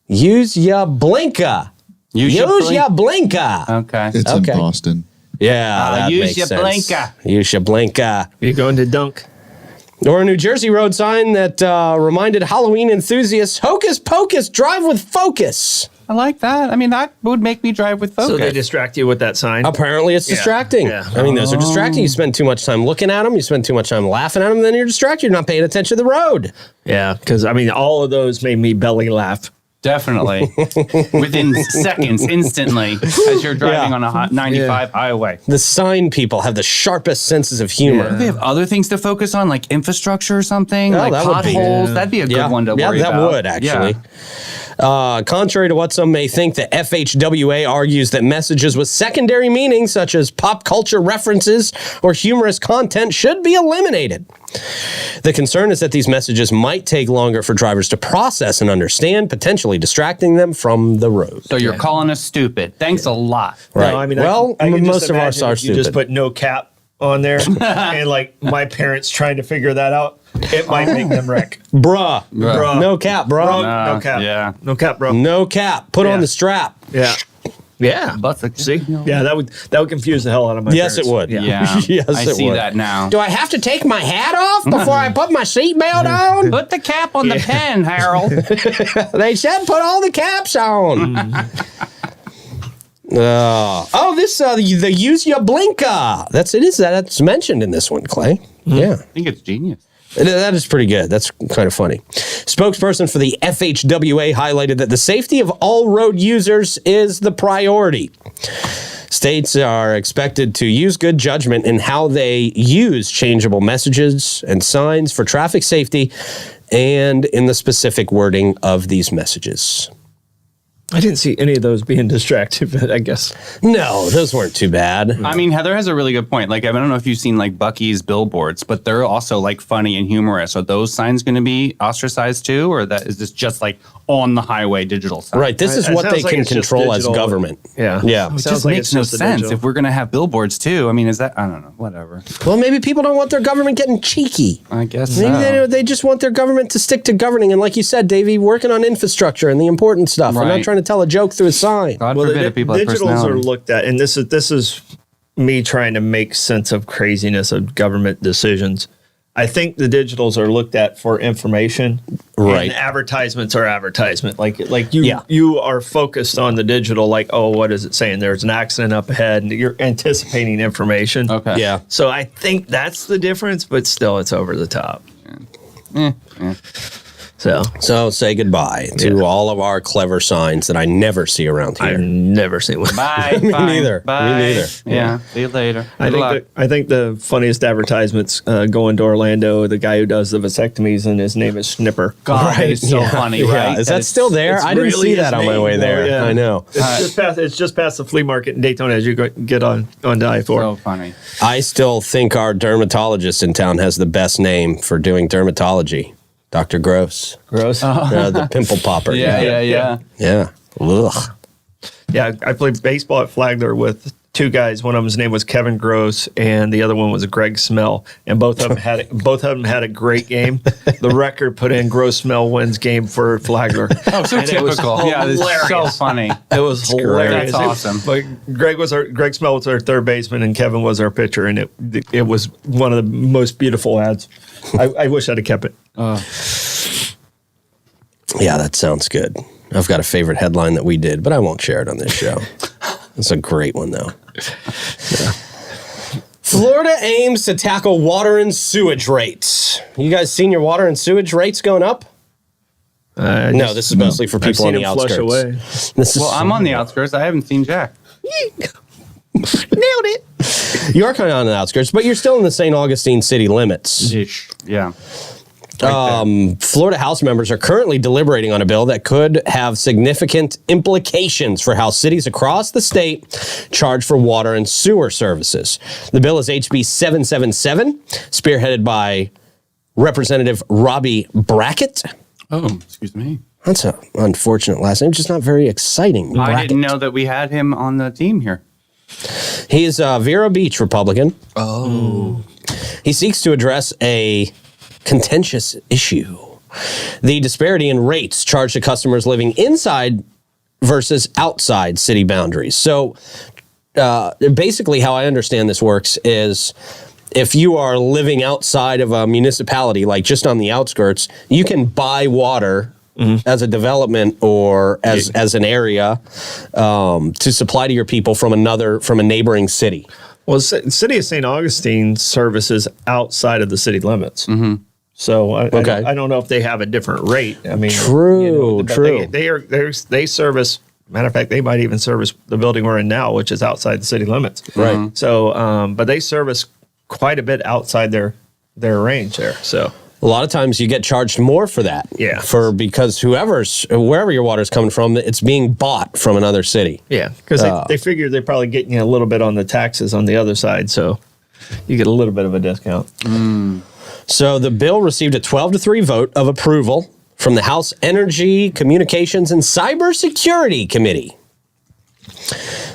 Use ya blinker. Use ya blinker. Okay. It's Okay. in Boston. Yeah, that use makes your sense. blinker. Use your blinker. You're going to dunk. Or a New Jersey road sign that reminded Halloween enthusiasts, hocus pocus, drive with focus. I like that. I mean, that would make me drive with focus. So they distract you with that sign. Apparently it's distracting. Yeah. I mean, those are distracting. You spend too much time looking at them. You spend too much time laughing at them. Then you're distracted. You're not paying attention to the road. Yeah, because I mean, all of those made me belly laugh. Definitely. Within seconds, instantly, as you're driving on a 95 highway. The sign people have the sharpest senses of humor. They have other things to focus on, like infrastructure or something, Oh, like that would be- potholes. That'd be a good one to worry about. Yeah, that would actually. Contrary to what some may think, the FHWA argues that messages with secondary meanings, such as pop culture references or humorous content, should be eliminated. The concern is that these messages might take longer for drivers to process and understand, potentially distracting them from the road. So you're calling us stupid. Thanks a lot. Right. No, I mean, well, I can most just of ours imagine are if you just stupid. put no cap on there, and like my parents trying to figure that out, it might make them wreck. Bruh. Bruh. No cap, bro. No cap. yeah. No cap, bro. No cap. Put on Yeah. the strap. Yeah. Yeah. But the- See? Yeah, that would confuse the hell out of my Yes, parents. it would. Yeah. Yeah. Yes, I it see would. that now. Do I have to take my hat off before I put my seatbelt on? Put the cap on the pen, Harold. They said put all the caps on. The use your blinker. That's mentioned in this one, Clay. Yeah. I think it's genius. That is pretty good. That's kind of funny. Spokesperson for the FHWA highlighted that the safety of all road users is the priority. States are expected to use good judgment in how they use changeable messages and signs for traffic safety and in the specific wording of these messages. I didn't see any of those being distracted, but I guess. No, those weren't too bad. I mean, Heather has a really good point. Like, I don't know if you've seen like Buc-ee's billboards, but they're also like funny and humorous. Are those signs going to be ostracized too, or that is this just like on the highway digital sign? Right, this is It what sounds they like can it's just control as digital. government. Yeah. Yeah. It Sounds just like makes it's no just a sense digital. if we're going to have billboards too. I mean, is that, I don't know, whatever. Well, maybe people don't want their government getting cheeky. I guess Maybe so. they just want their government to stick to governing. And like you said, Davey, working on infrastructure and the important stuff. We're not Right. trying to tell a joke through a sign. God Well, forbid the if people have digitals personality. are looked at, and this is me trying to make sense of craziness of government decisions. I think the digitals are looked at for information, Right. And advertisements are advertisement. Like you, Yeah. you are focused on the digital. Like, oh, what is it saying? There's an accident up ahead, and you're anticipating information. Okay. Yeah. So I think that's the difference, but still, it's over the top. So Say goodbye to all of our clever signs that I never see around here. I've never seen one. Bye. Me fine, neither. Me Bye. neither. Yeah. See you later. I Good luck. think the funniest advertisements going to Orlando. The guy who does the vasectomies, and his name is Snipper. God, that is so funny, right? Is that still there? It's I didn't really see that his on my name, way though, there. yeah. I know. It's just past the flea market in Daytona as you get on I-4. So funny. I still think our dermatologist in town has the best name for doing dermatology. Dr. Gross. Gross. The pimple popper. Yeah. Yeah. Ugh. Yeah, I played baseball at Flagler with two guys. One of them's name was Kevin Gross, and the other one was Greg Smell. And both of them had a great game. The record put in Gross Smell wins game for Flagler. Oh, so And it was typical. Yeah, this is so hilarious. funny. It was hilarious. That's awesome. But Greg Smell was our third baseman, and Kevin was our pitcher, and it was one of the most beautiful ads. I wish I'd have kept it. Yeah, that sounds good. I've got a favorite headline that we did, but I won't share it on this show. It's a great one, though. Florida aims to tackle water and sewage rates. You guys seen your water and sewage rates going up? No, this is mostly for I've people on seen the him flush outskirts. away. This is Well, I'm on the outskirts. I haven't seen Jack. Nailed it. You are kind of on the outskirts, but you're still in the St. Augustine city limits. Yeah. Florida House members are currently deliberating on a bill that could have significant implications for how cities across the state charge for water and sewer services. The bill is HB 777, spearheaded by Representative Robbie Brackett. Oh, excuse me. That's an unfortunate last name, just not very exciting. I Brackett. didn't know that we had him on the team here. He is a Vero Beach Republican. Oh. He seeks to address a contentious issue: the disparity in rates charged to customers living inside versus outside city boundaries. So basically how I understand this works is if you are living outside of a municipality, like just on the outskirts, you can buy water as a development or as an area to supply to your people from a neighboring city. Well, the city of St. Augustine services outside of the city limits. So I don't know if they have a different rate. I mean, True. They service. Matter of fact, they might even service the building we're in now, which is outside the city limits. Right. So, but they service quite a bit outside their range there. So A lot of times you get charged more for that. Yeah. Because wherever your water's coming from, it's being bought from another city. yeah, because they figure they're probably getting you a little bit on the taxes on the other side, so you get a little bit of a discount. So the bill received a 12-3 vote of approval from the House Energy, Communications, and Cybersecurity Committee.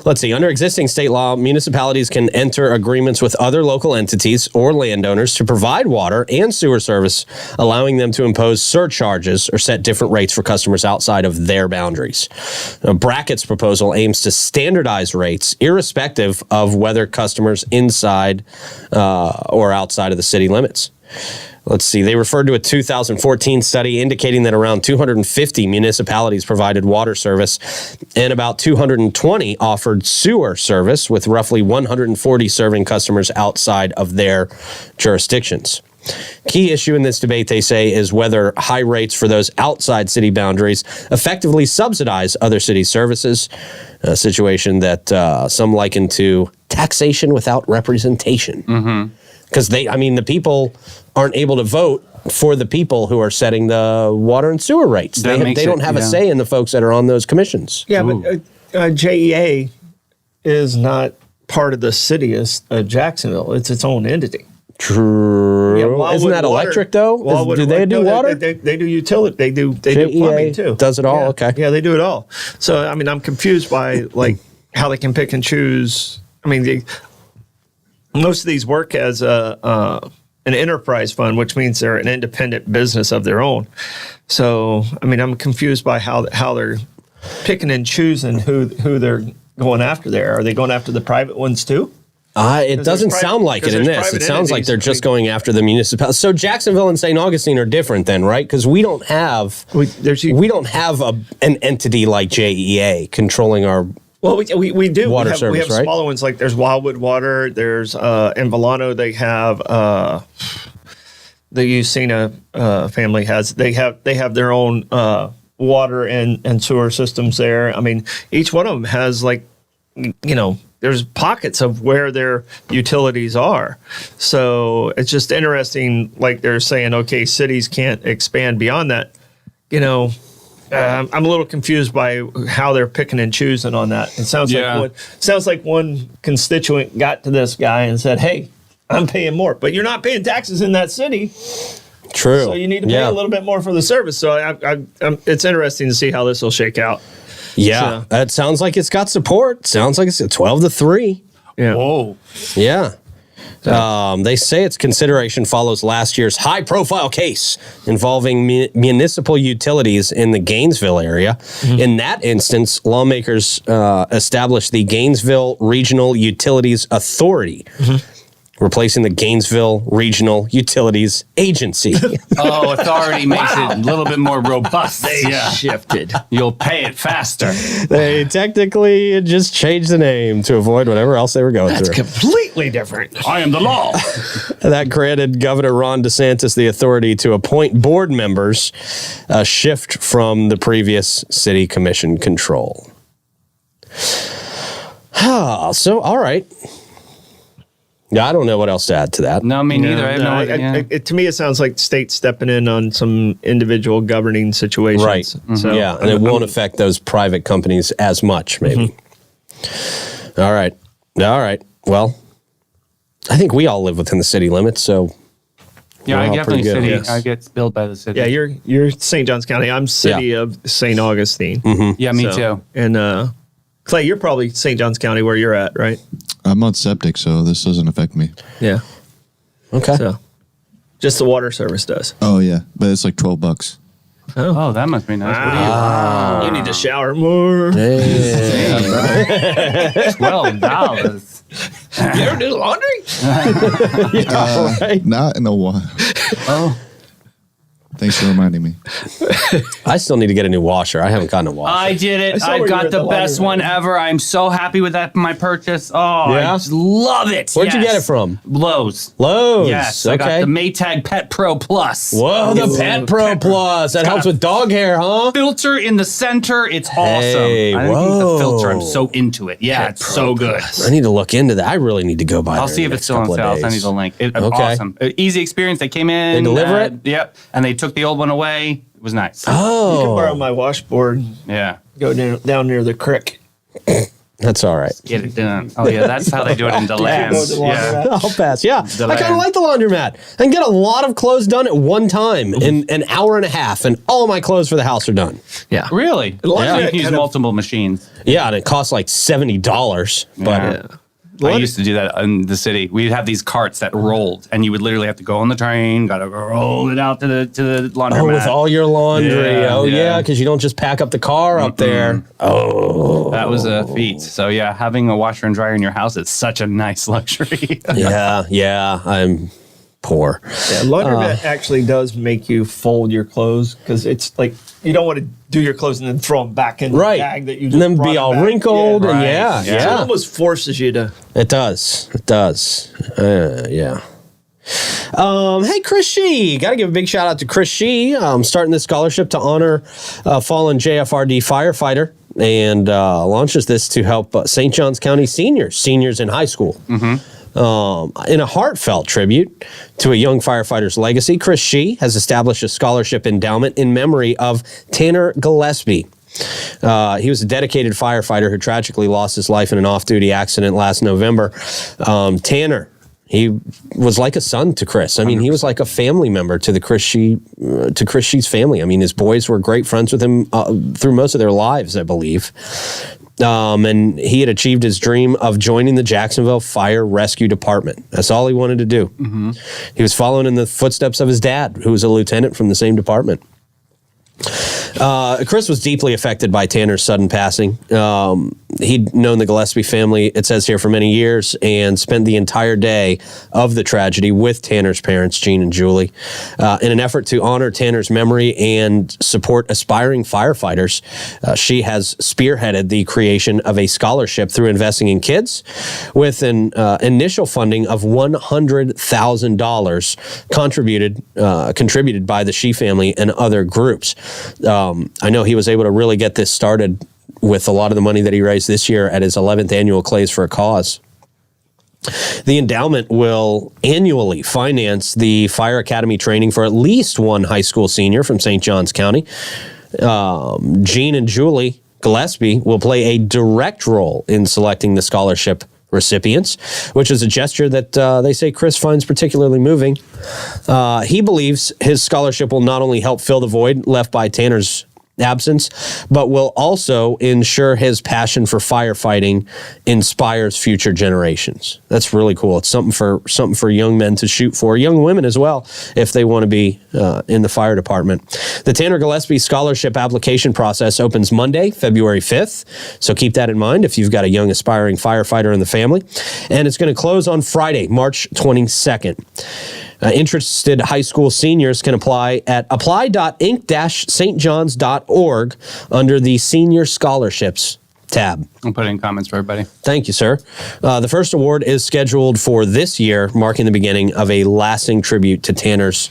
Let's see. Under existing state law, municipalities can enter agreements with other local entities or landowners to provide water and sewer service, allowing them to impose surcharges or set different rates for customers outside of their boundaries. Brackett's proposal aims to standardize rates irrespective of whether customers inside or outside of the city limits. Let's see. They referred to a 2014 study indicating that around 250 municipalities provided water service and about 220 offered sewer service, with roughly 140 serving customers outside of their jurisdictions. Key issue in this debate, they say, is whether high rates for those outside city boundaries effectively subsidize other city services, a situation that some liken to taxation without representation. Because the people aren't able to vote for the people who are setting the water and sewer rates. They don't have a say in the folks that are on those commissions. Yeah, but JEA is not part of the city of Jacksonville. It's its own entity. True. Yeah, Isn't that electric though? Do they do water? They do utility. They do JEA plumbing too. Does it all? Yeah. Okay. Yeah, they do it all. So I'm confused by how they can pick and choose. Most of these work as an enterprise fund, which means they're an independent business of their own. So, I'm confused by how they're picking and choosing who they're going after there. Are they going after the private ones too? It doesn't sound like it in this. It sounds like they're just going after the municipality. So Jacksonville and St. Augustine are different then, right? Because we don't have an entity like JEA controlling our Well, we do. Water we have service, right? Smaller ones, like there's Wildwood Water. There's in Volano they have the Usina family they have their own water and sewer systems there. Each one of them has there's pockets of where their utilities are. So it's just interesting. Like they're saying, okay, cities can't expand beyond that. I'm a little confused by how they're picking and choosing on that. It sounds like one constituent got to this guy and said, "Hey, I'm paying more, but you're not paying taxes in that city. True. So you need to pay a little bit more for the service." So it's interesting to see how this will shake out. Yeah, that sounds like it's got support. Sounds like it's a 12-3. Yeah. Whoa. Yeah. They say its consideration follows last year's high-profile case involving municipal utilities in the Gainesville area. In that instance, lawmakers established the Gainesville Regional Utilities Authority, replacing the Gainesville Regional Utilities Agency. Authority makes it a little bit more robust. They shifted. You'll pay it faster. They technically just changed the name to avoid whatever else they were going through. Completely different. I am the law. That granted Governor Ron DeSantis the authority to appoint board members, a shift from the previous city commission control. So, all right. Yeah, I don't know what else to add to that. No, me neither. I have no idea. To me, it sounds like state stepping in on some individual governing situations. Right. So, yeah, and it won't affect those private companies as much, maybe. All right. Well, I think we all live within the city limits, so Yeah, we're I all definitely pretty good. city. Yes. I get billed by the city. Yeah, you're St. Johns County. I'm city of St. Augustine. Yeah, me So, too. And Clay, you're probably St. Johns County where you're at, right? I'm on septic, so this doesn't affect me. Yeah. Okay. So just the water service does. Oh yeah, but it's like $12. Oh, that must be nice. You need to shower more. $12. You ever do laundry? Not in a while. Oh, Thanks for reminding me. I still need to get a new washer. I haven't gotten a washer. I did it. saw I where you were got at the the best laundry one ever. I'm so happy with that my purchase. Oh, Yeah? I just love it. Where'd you Yes. get it from? Lowe's. Lowe's. Yes, I got the Maytag Pet Pro Plus. Whoa, the Pet Pro Plus. That helps with dog hair, huh? Filter in the center. It's Hey, awesome. I think the filter. I'm whoa. so into it. Yeah, it's so good. I need to look into that. I really need to go by I'll there see in if the it's next still on couple of sale. I'll send you days. the link. Okay. Awesome. Easy experience. They came in. They deliver it? Yep. And they took the old one away. It was nice. You can Oh, borrow my washboard. Yeah. Go down near the creek. that's all right. Get it done. Oh, yeah. That's how they do it in DeLance. Go to the Yeah. laundromat. I'll pass. Yeah, I kind of land. like the laundromat. I can get a lot of clothes done at one time in an hour and a half, and all my clothes for the house are done. Yeah. Really? laundromat Yeah. You can use kind of- multiple machines. Yeah, and it costs like $70. But Yeah. I used to do that in the city. We'd have these carts that rolled, and you would literally have to go on the train, gotta roll it out to the laundromat. oh, with all your laundry. Yeah, oh yeah. yeah, because you don't just pack up the car up there. Oh, That was a feat. So yeah, having a washer and dryer in your house is such a nice luxury. yeah. I'm poor. Yeah, laundromat actually does make you fold your clothes because it's like you don't want to do your clothes and then throw them back in the Right. bag that you just And then brought be them all back. wrinkled Yeah. and Right. yeah. It almost forces you to. It does. Yeah. Hey, Chris Shee. Got to give a big shout out to Chris Shee. Starting this scholarship to honor fallen JFRD firefighter and launches this to help St. Johns County seniors in high school. In a heartfelt tribute to a young firefighter's legacy, Chris Shee has established a scholarship endowment in memory of Tanner Gillespie. He was a dedicated firefighter who tragically lost his life in an off-duty accident last November. Tanner, he was like a son to Chris. I mean, he was like a family member to Chris Shee's family. I mean, his boys were great friends with him through most of their lives, I believe. And he had achieved his dream of joining the Jacksonville Fire Rescue Department. That's all he wanted to do. He was following in the footsteps of his dad, who was a lieutenant from the same department. Chris was deeply affected by Tanner's sudden passing. He'd known the Gillespie family, it says here, for many years and spent the entire day of the tragedy with Tanner's parents, Gene and Julie. In an effort to honor Tanner's memory and support aspiring firefighters, she has spearheaded the creation of a scholarship through investing in kids with an initial funding of $100,000 contributed by the Shee family and other groups. I know he was able to really get this started with a lot of the money that he raised this year at his 11th annual Clays for a Cause. The endowment will annually finance the Fire Academy training for at least one high school senior from St. Johns County. Gene and Julie Gillespie will play a direct role in selecting the scholarship recipients, which is a gesture that they say Chris finds particularly moving. He believes his scholarship will not only help fill the void left by Tanner's absence, but will also ensure his passion for firefighting inspires future generations. That's really cool. It's something for young men to shoot for, young women as well, if they want to be in the fire department. The Tanner Gillespie Scholarship application process opens Monday, February 5th. So keep that in mind if you've got a young aspiring firefighter in the family. And it's going to close on Friday, March 22nd. Interested high school seniors can apply at apply.inc-stjohns.org under the Senior Scholarships tab. I'll put it in comments for everybody. Thank you, sir. The first award is scheduled for this year, marking the beginning of a lasting tribute to Tanner's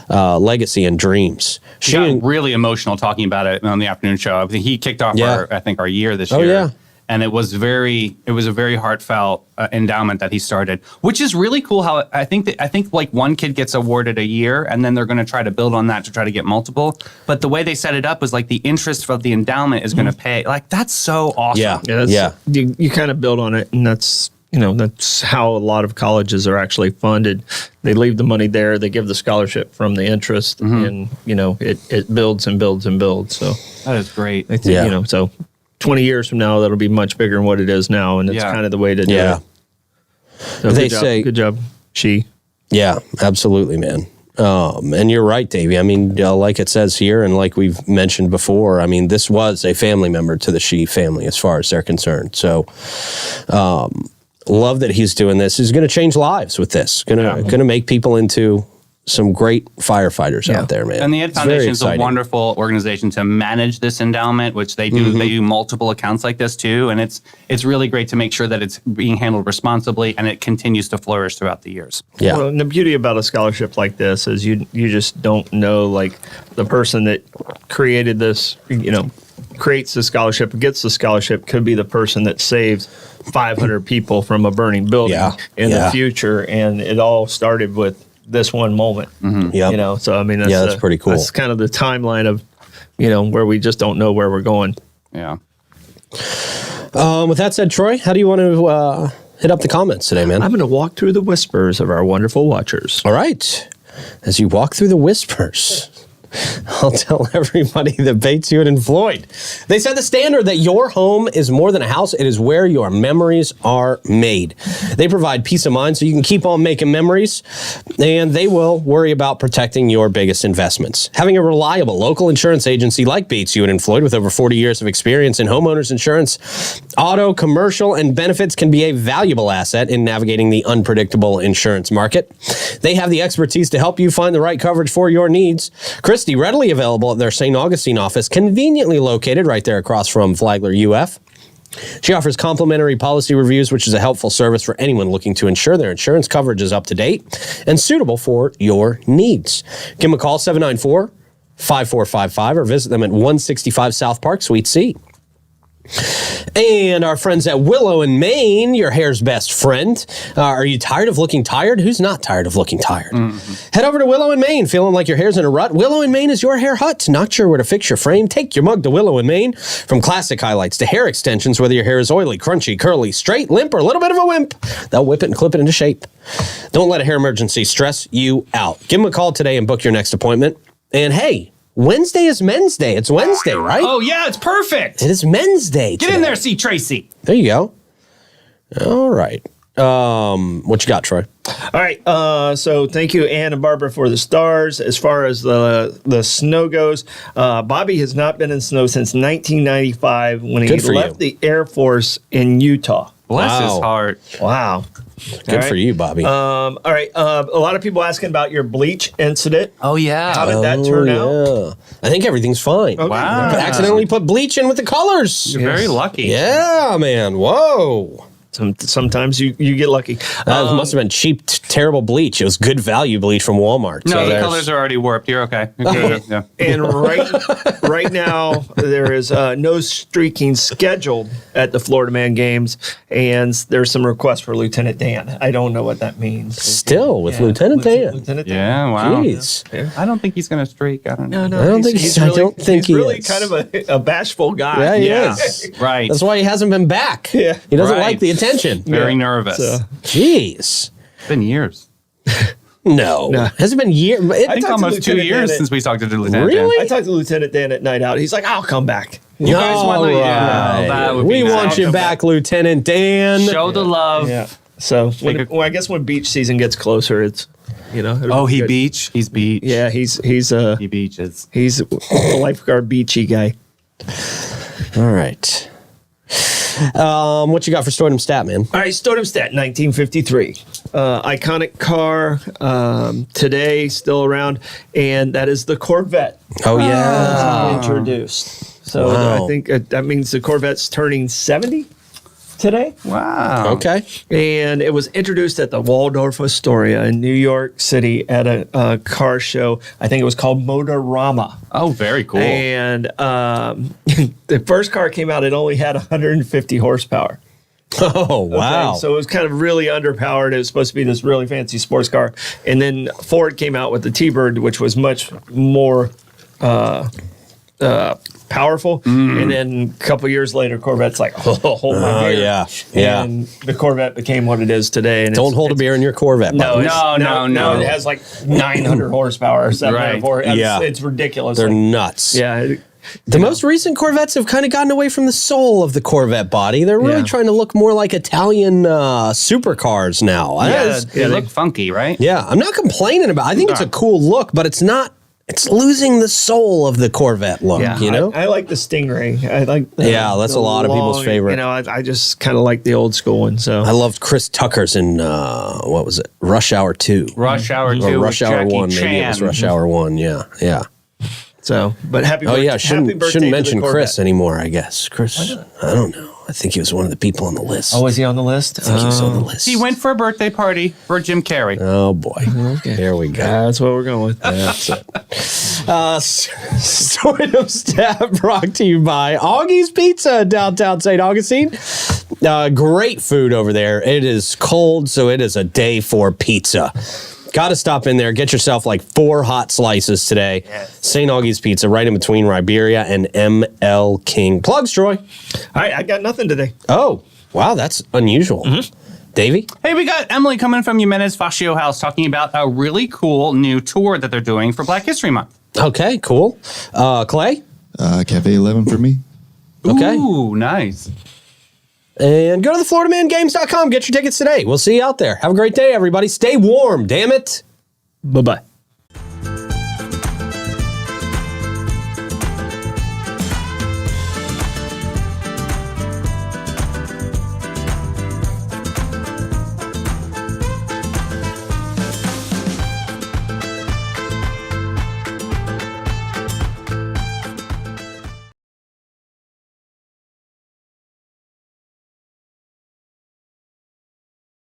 legacy and dreams. She got really emotional talking about it on the afternoon show. I think he kicked off our year this year. Yeah. And it was a very heartfelt endowment that he started, which is really cool. How I think like one kid gets awarded a year, and then they're going to try to build on that to try to get multiple. But the way they set it up was like the interest of the endowment is going to pay. Like that's so awesome. Yeah. You kind of build on it, and that's how a lot of colleges are actually funded. They leave the money there, they give the scholarship from the interest, and it builds and builds and builds. So that is great. I think, so 20 years from now, that'll be much bigger than what it is now, and it's kind of the way to do it. So good job, Shee. Yeah, absolutely, man. And you're right, Davey. I mean, like it says here, and like we've mentioned before, I mean, this was a family member to the Shee family as far as they're concerned. So, love that he's doing this. He's going to change lives with this. Going to make people into some great firefighters out there, man. And the Ed Foundation is a wonderful organization to manage this endowment, which they do. They do multiple accounts like this too, and it's really great to make sure that it's being handled responsibly and it continues to flourish throughout the years. Yeah. Well, and the beauty about a scholarship like this is you just don't know, like, the person that created this, creates the scholarship, gets the scholarship, could be the person that saves 500 people from a burning building in the future, and it all started with this one moment. So I mean, that's pretty cool. That's kind of the timeline of, where we just don't know where we're going. Yeah. With that said, Troy, how do you want to hit up the comments today, man? I'm going to walk through the whispers of our wonderful watchers. All right. As you walk through the whispers, I'll tell everybody that Bates, Hewitt, and Floyd. They set the standard that your home is more than a house. It is where your memories are made. They provide peace of mind so you can keep on making memories, and they will worry about protecting your biggest investments. Having a reliable local insurance agency like Bates, Hewitt, and Floyd with over 40 years of experience in homeowners insurance, auto, commercial, and benefits can be a valuable asset in navigating the unpredictable insurance market. They have the expertise to help you find the right coverage for your needs. Christy, readily available at their St. Augustine office, conveniently located right there across from Flagler UF. She offers complimentary policy reviews, which is a helpful service for anyone looking to ensure their insurance coverage is up to date and suitable for your needs. Give them a call, 794-5455, or visit them at 165 South Park, Suite C. And our friends at Willow Mane, your hair's best friend. Are you tired of looking tired? Who's not tired of looking tired? Head over to Willow Mane. Feeling like your hair's in a rut? Willow Mane is your hair hut. Not sure where to fix your frame? Take your mug to Willow Mane. From classic highlights to hair extensions, whether your hair is oily, crunchy, curly, straight, limp, or a little bit of a wimp, they'll whip it and clip it into shape. Don't let a hair emergency stress you out. Give them a call today and book your next appointment. And hey, Wednesday is Men's Day. It's Wednesday, right? Oh, yeah, it's perfect. It is Men's Day today. Get in there, see Tracy. There you go. All right. What you got, Troy? All right. So thank you, Ann and Barbara, for the stars. As far as the snow goes, Bobby has not been in snow since 1995 when he left the Air Force in Utah. Bless his heart. Wow. Good for you, Bobby. All right. A lot of people asking about your bleach incident. Oh, yeah. How did that turn out? I think everything's fine. Okay. Wow. I accidentally put bleach in with the colors. You're very lucky. Yeah, man. Whoa. Sometimes you get lucky. That must have been cheap, terrible bleach. It was good value bleach from Walmart. No, the colors are already warped. You're okay. Yeah. And right now, there is no streaking scheduled at the Florida Man games, and there's some requests for Lieutenant Dan. I don't know what that means. Still with Lieutenant Dan. Lieutenant Dan. Yeah, wow. Jeez. Yeah. I don't think he's going to streak. I don't know. No, I don't think he's he really is. kind of a bashful guy. Yeah, he Yeah, is. right. That's why he hasn't been back. Yeah. He doesn't Right. like the attention. Very nervous. So- Jeez. It's been years. No. Has it been years? I think talked to almost 2 Lieutenant years Dan since we talked to Lieutenant Really? I talked to Lieutenant Dan at night out. He's like, I'll come back. You guys want All to right. that would be We nice. want you back, Lieutenant Dan. Show the love. Yeah. So I guess when beach season gets closer, it's it'll be good. beach. He's beach. Yeah, he's He beaches. he's a lifeguard beachy guy. All right. What you got for STOITM stat, man? All right, STOITM stat 1953. Iconic car today, still around, and that is the Corvette. Oh, yeah. Introduced. So Wow. I think that means the Corvette's turning 70. today. Wow. Okay. And it was introduced at the Waldorf Astoria in New York City at a car show. I think it was called Motorama. Oh, very cool. And the first car came out, it only had 150 horsepower. Oh, wow. Okay, so it was kind of really underpowered. It was supposed to be this really fancy sports car. And then Ford came out with the T-Bird, which was much more powerful. And then a couple years later, Corvette's like, hold my beer. Yeah. And the Corvette became what it is today. And Don't hold a beer in your Corvette. No, No. It has like 900 horsepower or 700 horsepower. Yeah. It's ridiculous. They're Like, nuts. yeah. The most recent Corvettes have kind of gotten away from the soul of the Corvette body. They're really Yeah. trying to look more like Italian supercars now. They look funky, right? Yeah, I'm not complaining about it. I think it's a cool look, but it's not. It's losing the soul of the Corvette look, Yeah. you know? I like the Stingray. I like Yeah, that's the a lot of people's long- favorite. You know, I just kind of like the old school one. So I loved Chris Tucker's in, what was it? Rush Hour 2. Rush Hour 2 Or with Rush Hour Jackie 1. Maybe it was Chan. Rush Hour 1. Yeah. but happy Oh, birthday. yeah. happy Shouldn't birthday to the mention Chris Corvette. anymore, I guess. Chris, I don't know. I think he was one of the people on the list. Oh, is he on the list? I think he was on the list. He went for a birthday party for Jim Carrey. Oh, boy. Here we go. That's what we're going with. That's it. STOITM staff brought to you by Augie's Pizza in downtown St. Augustine. Great food over there. It is cold, so it is a day for pizza. Got to stop in there. Get yourself like 4 hot slices today. St. Augie's Pizza, right in between Riberia and ML King. Plugs, Troy. All right, I got nothing today. Oh, wow, that's unusual. Davey? Hey, we got Emily coming from Jimenez Fascio House talking about a really cool new tour that they're doing for Black History Month. Okay, cool. Clay? Cafe 11 for me. Okay. Ooh, nice. And go to thefloridamangames.com. Get your tickets today. We'll see you out there. Have a great day, everybody. Stay warm, damn it. Bye-bye.